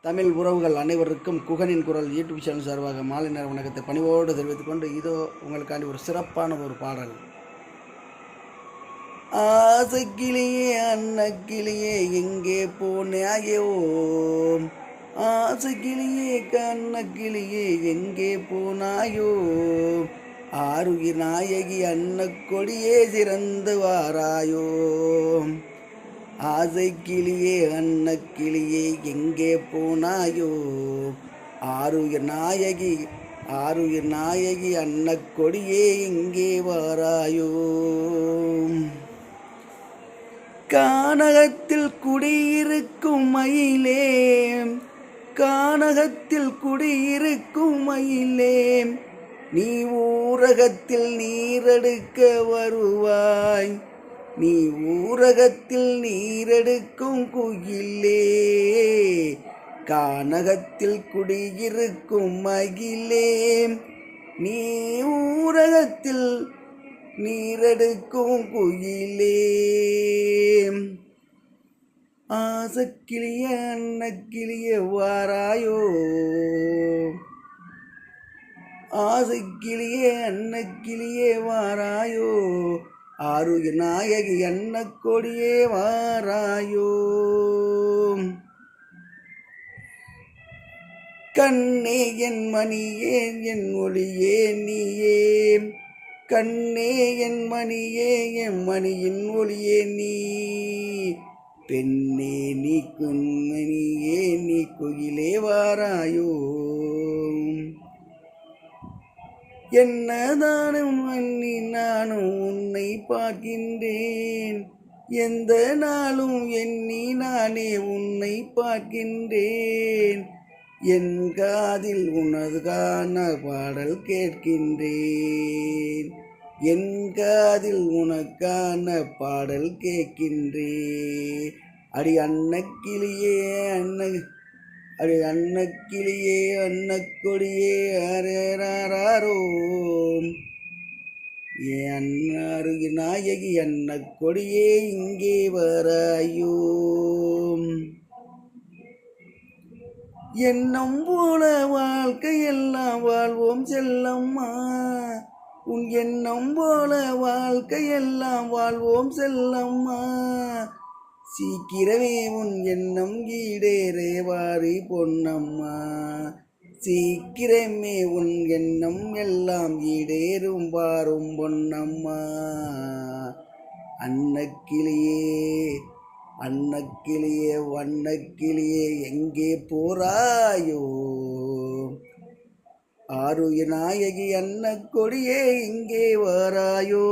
தமிழ் உறவுகள் அனைவருக்கும் குகனின் குரல் யூடியூப் சேனல் சார்பாக மாலை நேர வணக்கத்தை பணிவோடு தெரிவித்துக் கொண்டு இதோ உங்களுக்காண்டி ஒரு சிறப்பான ஒரு பாடல். ஆசைக்கிளியே அன்னக்கிளியே எங்கே போனாயோ, ஆசைக்கிளியே கண்ணக்கிளியே எங்கே போனாயோ, ஆருயிர் நாயகி அன்னக்கொடியே சிறந்து வாராயோ, ஆசை கிளியே அன்னக்கிளியே எங்கே போனாயோ, ஆருயிர் நாயகி அன்னக்கொடியே எங்கே வாராயோ, கானகத்தில் குடியிருக்கும் மயிலே, கானகத்தில் குடியிருக்கும் மயிலே, நீ ஊரகத்தில் நீரெடுக்க வருவாய், நீ ஊரகத்தில் நீரெடுக்கும் குயிலே, கானகத்தில் குடியிருக்கும் மகிழே, நீ ஊரகத்தில் நீரெடுக்கும் குயிலே, ஆசக்கிளிய அன்னக்கிளிய வாராயோ, ஆசைக்கிளியே அன்னக்கிளியே வாராயோ, ஆருயிர் நாயகி அன்னக்கொடியே வாராயோ, கண்ணே என் மணியே என் ஒளியே நீயே, கண்ணே என் மணியே என் மணியின் ஒளியே நீ, பெண்ணே நீ குன்மணியே நீ குயிலே வாராயோ, என்னதானும் அண்ணி நானும் உன்னை பார்க்கின்றேன், எந்த நாளும் எண்ணி நானே உன்னை பார்க்கின்றேன், என் காதில் உனதுகான பாடல் கேட்கின்றேன், என் காதில் உனக்கான பாடல் கேட்கின்றேன், அடி அன்னக்கிளியே அடி அன்னக்கிளியே அன்னக்கொடியே அரேராரோ, என் அருகில் நாயகி அன்னக்கொடியே இங்கே வராயோ, எண்ணம் போல வாழ்க்கையெல்லாம் வாழ்வோம் செல்லம்மா, உன் எண்ணம் போல வாழ்க்கையெல்லாம் வாழ்வோம் செல்லம்மா, சீக்கிரமே உன் எண்ணம் ஈடேறே வாரி பொன்னம்மா, சீக்கிரமே உன் எண்ணம் எல்லாம் ஈடேறும் வாரும் பொன்னம்மா, அன்னக்கிளியே அன்னக்கிளியே வண்ணக்கிளியே எங்கே போராயோ, ஆருயிர் நாயகி அன்னக்கொடியே இங்கே வாராயோ.